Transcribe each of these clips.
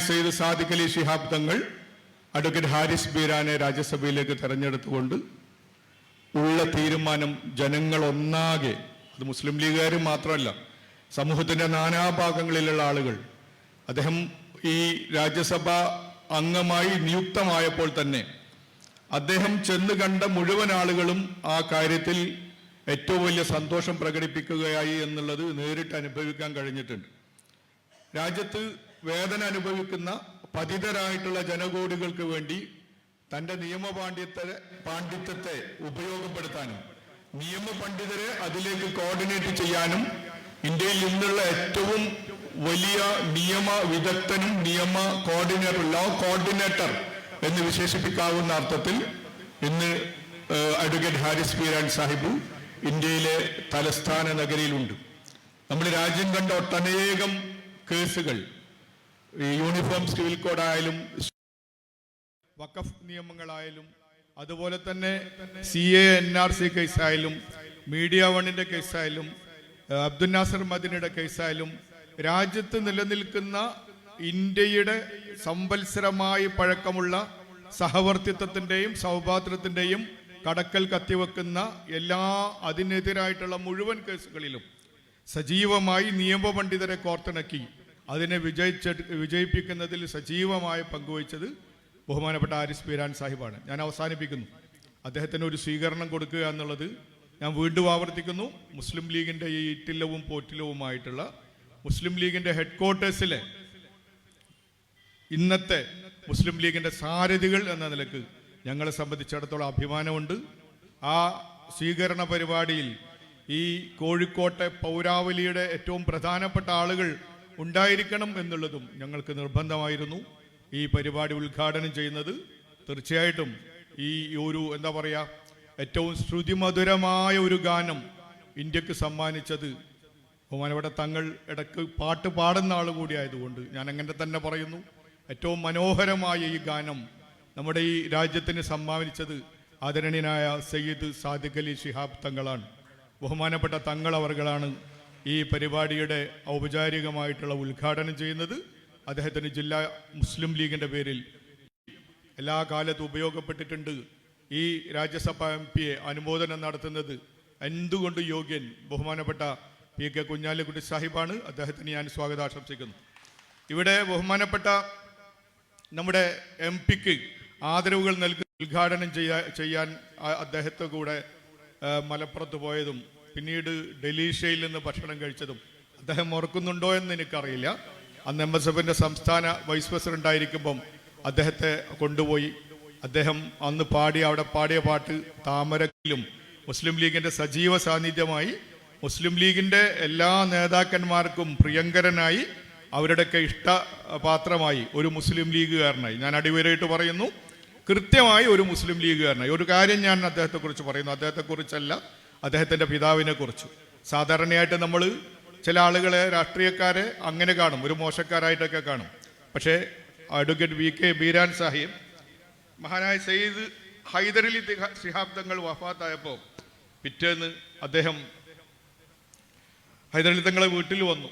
Sayyid Sadiq Ali Shihab Thangal advocate Haris ബീരാനെ രാജ്യസഭയിലേക്ക് തെരഞ്ഞെടുത്തുകൊണ്ട് ഉള്ള തീരുമാനം ജനങ്ങൾ ഒന്നാകെ, അത് മുസ്ലിം ലീഗുകാർ മാത്രമല്ല, സമൂഹത്തിൻ്റെ നാനാഭാഗങ്ങളിലുള്ള ആളുകൾ, അദ്ദേഹം ഈ രാജ്യസഭ അംഗമായി നിയുക്തമായപ്പോൾ തന്നെ അദ്ദേഹം ചെന്ന് കണ്ട മുഴുവൻ ആളുകളും ആ കാര്യത്തിൽ ഏറ്റവും വലിയ സന്തോഷം പ്രകടിപ്പിക്കുകയായി എന്നുള്ളത് നേരിട്ട് അനുഭവിക്കാൻ കഴിഞ്ഞിട്ടുണ്ട്. രാജ്യത്ത് വേദന അനുഭവിക്കുന്ന പതിതരായിട്ടുള്ള ജനകോടികൾക്ക് വേണ്ടി തൻ്റെ പാണ്ഡിത്യത്തെ ഉപയോഗപ്പെടുത്താനും നിയമപണ്ഡിതരെ അതിലേക്ക് കോർഡിനേറ്റ് ചെയ്യാനും ഇന്ത്യയിൽ നിന്നുള്ള ഏറ്റവും വലിയ നിയമ വിദഗ്ധനും ലോ കോർഡിനേറ്റർ എന്ന് വിശേഷിപ്പിക്കാവുന്ന അർത്ഥത്തിൽ ഇന്ന് അഡ്വക്കേറ്റ് ഹാരിസ് ബീരാൻ സാഹിബ് ഇന്ത്യയിലെ തലസ്ഥാന നഗരിയിലുണ്ട്. നമ്മൾ രാജ്യം കണ്ട ഒട്ടനേകം കേസുകൾ, യൂണിഫോം സിവിൽ കോഡായാലും വഖഫ് നിയമങ്ങളായാലും അതുപോലെ തന്നെ CA NRC കേസായാലും മീഡിയ വണ്ണിൻ്റെ കേസായാലും അബ്ദുൽ നാസർ മദനിയുടെ കേസായാലും രാജ്യത്ത് നിലനിൽക്കുന്ന ഇന്ത്യയുടെ സംവത്സരമായി പഴക്കമുള്ള സഹവർത്തിത്വത്തിൻ്റെയും സൗഭാദ്രത്തിൻ്റെയും കടക്കൽ കത്തിവെക്കുന്ന അതിനെതിരായിട്ടുള്ള മുഴുവൻ കേസുകളിലും സജീവമായി നിയമപണ്ഡിതരെ കോർത്തിണക്കി അതിനെ വിജയിപ്പിക്കുന്നതിൽ സജീവമായി പങ്കുവച്ചത് ബഹുമാനപ്പെട്ട ഹാരിസ് ബീരാൻ സാഹിബാണ്. ഞാൻ അവസാനിപ്പിക്കുന്നു. അദ്ദേഹത്തിന് ഒരു സ്വീകരണം കൊടുക്കുക എന്നുള്ളത് ഞാൻ വീണ്ടും ആവർത്തിക്കുന്നു. മുസ്ലിം ലീഗിൻ്റെ ഈ ഇറ്റില്ലവും പോറ്റില്ലവുമായിട്ടുള്ള മുസ്ലിം ലീഗിൻ്റെ ഹെഡ്ക്വാർട്ടേഴ്സിലെ ഇന്നത്തെ മുസ്ലിം ലീഗിൻ്റെ സാരഥികൾ എന്ന നിലക്ക് ഞങ്ങളെ സംബന്ധിച്ചിടത്തോളം അഭിമാനമുണ്ട്. ആ സ്വീകരണ പരിപാടിയിൽ ഈ കോഴിക്കോട്ടെ പൗരാവലിയുടെ ഏറ്റവും പ്രധാനപ്പെട്ട ആളുകൾ ഉണ്ടായിരിക്കണം എന്നുള്ളതും ഞങ്ങൾക്ക് നിർബന്ധമായിരുന്നു. ഈ പരിപാടി ഉദ്ഘാടനം ചെയ്യുന്നത് തീർച്ചയായിട്ടും ഈ ഒരു ഏറ്റവും ശ്രുതിമധുരമായ ഒരു ഗാനം ഇന്ത്യക്ക് സമ്മാനിച്ചത് ബഹുമാനപ്പെട്ട തങ്ങൾ ഇടയ്ക്ക് പാട്ട് പാടുന്ന ആൾ കൂടിയായതുകൊണ്ട് ഞാൻ അങ്ങനെ തന്നെ പറയുന്നു. ഏറ്റവും മനോഹരമായ ഈ ഗാനം നമ്മുടെ ഈ രാജ്യത്തിന് സമ്മാനിച്ചത് ആദരണീയനായ സയ്യിദ് സാദിഖ് അലി ശിഹാബ് തങ്ങളാണ്. ബഹുമാനപ്പെട്ട തങ്ങൾ അവർകളാണ് ഈ പരിപാടിയുടെ ഔപചാരികമായിട്ടുള്ള ഉദ്ഘാടനം ചെയ്യുന്നത്. അദ്ദേഹത്തിന് ജില്ലാ മുസ്ലിം ലീഗിൻ്റെ പേരിൽ എല്ലാ കാലത്തും ഉപയോഗപ്പെട്ടിട്ടുണ്ട്. ഈ രാജ്യസഭ MP അനുമോദനം നടത്തുന്നത് എന്തുകൊണ്ട് യോഗ്യൻ ബഹുമാനപ്പെട്ട PK കുഞ്ഞാലിക്കുട്ടി സാഹിബാണ്. അദ്ദേഹത്തിന് ഞാൻ സ്വാഗതം ആശംസിക്കുന്നു. ഇവിടെ ബഹുമാനപ്പെട്ട നമ്മുടെ MP-ക്ക് ആദരവുകൾ നൽകി ഉദ്ഘാടനം ചെയ്യാൻ അദ്ദേഹത്തെ കൂടെ മലപ്പുറത്ത് പോയതും പിന്നീട് ഡൽഹിയിൽ നിന്ന് ഭക്ഷണം കഴിച്ചതും അദ്ദേഹം ഓർക്കുന്നുണ്ടോ എന്ന് എനിക്കറിയില്ല. അന്ന് MSF-ൻ്റെ സംസ്ഥാന വൈസ് പ്രസിഡന്റ് ആയിരിക്കുമ്പം അദ്ദേഹത്തെ കൊണ്ടുപോയി അദ്ദേഹം അന്ന് അവിടെ പാടിയ പാട്ട് താമരയിലും മുസ്ലിം ലീഗിൻ്റെ സജീവ സാന്നിധ്യമായി മുസ്ലിം ലീഗിൻ്റെ എല്ലാ നേതാക്കന്മാർക്കും പ്രിയങ്കരനായി അവരുടെയൊക്കെ ഇഷ്ടപാത്രമായി ഒരു മുസ്ലിം ലീഗുകാരനായി, ഞാൻ അടിവരയിട്ട് പറയുന്നു, കൃത്യമായി ഒരു മുസ്ലിം ലീഗുകാരനായി. ഒരു കാര്യം ഞാൻ അദ്ദേഹത്തെക്കുറിച്ച് പറയുന്നു, അദ്ദേഹത്തെക്കുറിച്ചല്ല, അദ്ദേഹത്തിൻ്റെ പിതാവിനെ കുറിച്ച്. സാധാരണയായിട്ട് നമ്മൾ ചില ആളുകളെ, രാഷ്ട്രീയക്കാരെ അങ്ങനെ കാണും, ഒരു മോശക്കാരായിട്ടൊക്കെ കാണും. പക്ഷേ അഡ്വക്കേറ്റ് VK ബീരാൻ സാഹിബ്, മഹാനായ സയ്യിദ് ഹൈദർ അലി ശിഹാബ് തങ്ങൾ വഫാത്തായപ്പോൾ പിറ്റേന്ന് അദ്ദേഹം ഹൈദർ അലി തങ്ങളെ വീട്ടിൽ വന്നു.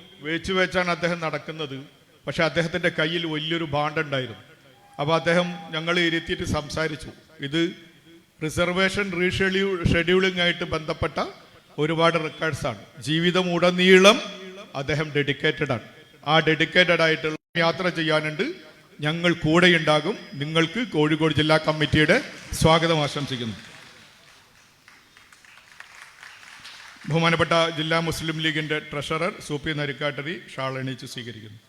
വെച്ചാണ് അദ്ദേഹം നടക്കുന്നത്. പക്ഷെ അദ്ദേഹത്തിൻ്റെ കയ്യിൽ വലിയൊരു ഭാണ്ഡുണ്ടായിരുന്നു. അപ്പോൾ അദ്ദേഹം ഞങ്ങൾ ഇരുത്തിയിട്ട് സംസാരിച്ചു. ഇത് റിസർവേഷൻ ഷെഡ്യൂളിംഗ് ആയിട്ട് ബന്ധപ്പെട്ട ഒരുപാട് റെക്കോർഡ്സാണ്. ജീവിതം ഉടനീളം അദ്ദേഹം ഡെഡിക്കേറ്റഡ് ആണ്. ആ ഡെഡിക്കേറ്റഡ് ആയിട്ടുള്ള യാത്ര ചെയ്യാനുണ്ട്. ഞങ്ങൾ കൂടെയുണ്ടാകും. നിങ്ങൾക്ക് കോഴിക്കോട് ജില്ലാ കമ്മിറ്റിയുടെ സ്വാഗതം ആശംസിക്കുന്നു. ബഹുമാനപ്പെട്ട ജില്ലാ മുസ്ലിം ലീഗിൻ്റെ ട്രഷറർ സൂപ്പി നരിക്കാട്ടരി ഷാൾ അണിയിച്ച് സ്വീകരിക്കുന്നു.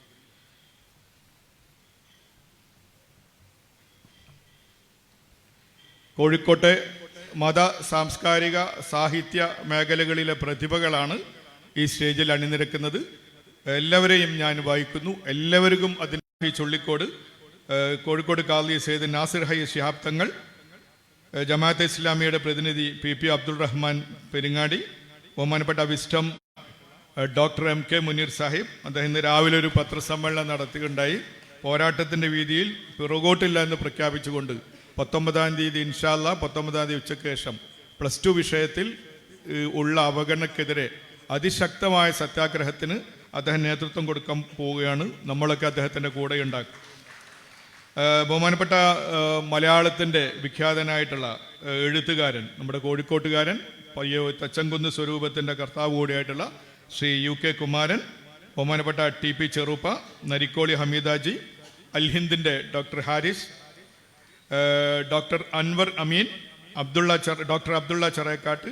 കോഴിക്കോട്ടെ മത, സാംസ്കാരിക, സാഹിത്യ മേഖലകളിലെ പ്രതിഭകളാണ് ഈ സ്റ്റേജിൽ അണിനിരക്കുന്നത്. എല്ലാവരെയും ഞാൻ വായിക്കുന്നു. എല്ലാവർക്കും അതിന് ചുള്ളിക്കോട് കോഴിക്കോട് കാളി സയ്യിദ് നാസിർ ഹൈ ശിഹാബ് തങ്ങൾ, ജമാഅത്തെ ഇസ്ലാമിയുടെ പ്രതിനിധി PP അബ്ദുൾ റഹ്മാൻ പെരിങ്ങാടി, ബഹുമാനപ്പെട്ട wisdom doctor MK Munir Sahib. അദ്ദേഹം ഇന്ന് രാവിലെ ഒരു പത്രസമ്മേളനം നടത്തുകയുണ്ടായി. പോരാട്ടത്തിൻ്റെ വീതിയിൽ പിറകോട്ടില്ല എന്ന് പ്രഖ്യാപിച്ചുകൊണ്ട് 19-ാം തീയതി ഇൻഷാ അല്ലാഹ് 19-ാം തീയതി ഉച്ചയ്ക്ക് ശേഷം +2 വിഷയത്തിൽ ഉള്ള അവഗണനക്കെതിരെ അതിശക്തമായ സത്യാഗ്രഹത്തിന് അദ്ദേഹം നേതൃത്വം കൊടുക്കാൻ പോവുകയാണ്. നമ്മളൊക്കെ അദ്ദേഹത്തിൻ്റെ കൂടെ ഉണ്ടാക്കും. ബഹുമാനപ്പെട്ട മലയാളത്തിൻ്റെ വിഖ്യാതനായിട്ടുള്ള എഴുത്തുകാരൻ, നമ്മുടെ കോഴിക്കോട്ടുകാരൻ, തച്ചങ്കുന്ന് സ്വരൂപത്തിൻ്റെ കർത്താവ് കൂടിയായിട്ടുള്ള ശ്രീ UK കുമാരൻ, ബഹുമാനപ്പെട്ട TP ചെറുപ്പ, നരിക്കോളി ഹമീദാജി, അൽഹിന്ദിൻ്റെ ഡോക്ടർ ഹാരിസ്, ഡോക്ടർ അൻവർ അമീൻ, ഡോക്ടർ അബ്ദുള്ള ചെറേക്കാട്ട്,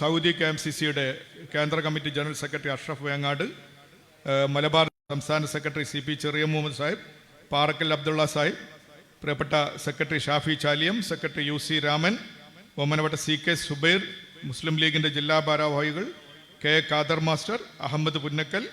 സൗദി KMCCയുടെ കേന്ദ്ര committee general secretary Ashraf Vengad, Malabar സംസ്ഥാന സെക്രട്ടറി CP ചെറിയ മുഹമ്മദ് സാഹിബ്, പാറക്കൽ അബ്ദുള്ള സാഹിബ്, പ്രിയപ്പെട്ട secretary Shafi Chaliyam, secretary UC Raman, ബഹുമാനപ്പെട്ട CK സുബൈർ, മുസ്ലിം ലീഗിൻ്റെ ജില്ലാ ഭാരവാഹികൾ K Khader master, Ahammed Punnakkal,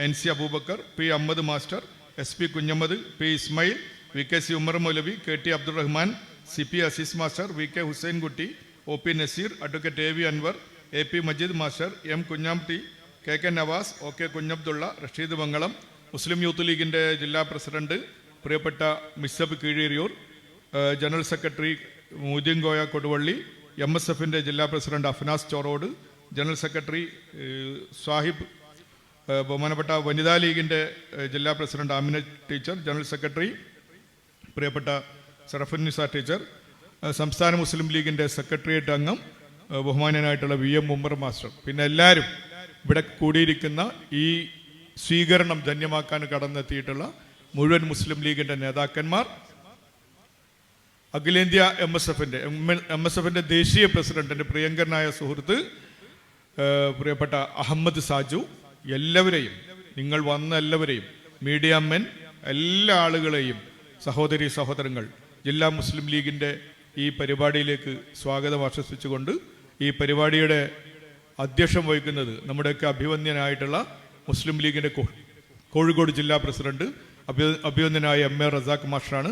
NC Aboobacker, P Ahammed master, SP Kunhammed, P Ismail, VKC Umar Moulavi, KT Abdurahman, CP Azeez master, VK Hussain Kutty, OP Naseer, advocate AV Anwar, AP Majeed master, M Kunhamdi, KK Navas, OK Kunhabdulla, Rasheed Mangalam, Muslim youth ലീഗിൻ്റെ ജില്ലാ president പ്രിയപ്പെട്ട മിസ്സബ് കീഴേരിയൂർ, ജനറൽ സെക്രട്ടറി മുദ്ദീൻ കോയ കൊടുവള്ളി, MSFൻ്റെ ജില്ലാ president Afnas Chorode, general secretary Sahib, ബഹുമാനപ്പെട്ട വനിതാ ലീഗിൻ്റെ ജില്ലാ president Amina teacher, general secretary പ്രിയപ്പെട്ട സറഫുന്നിസ teacher, സംസ്ഥാന മുസ്ലിം ലീഗിൻ്റെ സെക്രട്ടേറിയറ്റ് അംഗം ബഹുമാനനായിട്ടുള്ള VM ഉമർ മാസ്റ്റർ, പിന്നെ എല്ലാവരും ഇവിടെ കൂടിയിരിക്കുന്ന ഈ സ്വീകരണം ധന്യമാക്കാൻ കടന്നെത്തിയിട്ടുള്ള മുഴുവൻ മുസ്ലിം ലീഗിൻ്റെ നേതാക്കന്മാർ, അഖിലേന്ത്യാ MSFൻ്റെ ദേശീയ പ്രസിഡന്റിൻ്റെ പ്രിയങ്കരനായ സുഹൃത്ത് പ്രിയപ്പെട്ട അഹമ്മദ് സാജു, എല്ലാവരെയും, നിങ്ങൾ വന്ന എല്ലാവരെയും, മീഡിയ മെൻ, എല്ലാ ആളുകളെയും, സഹോദരി സഹോദരങ്ങൾ, ജില്ലാ മുസ്ലിം ലീഗിൻ്റെ ഈ പരിപാടിയിലേക്ക് സ്വാഗതം ആശംസിച്ചുകൊണ്ട് ഈ പരിപാടിയുടെ അധ്യക്ഷം വഹിക്കുന്നത് നമ്മുടെയൊക്കെ അഭിവന്ദ്യനായിട്ടുള്ള മുസ്ലിം ലീഗിൻ്റെ കോഴിക്കോട് ജില്ലാ പ്രസിഡന്റ് അഭിവന്ദ്യനായ MA റസാഖ് മാസ്റ്ററാണ്.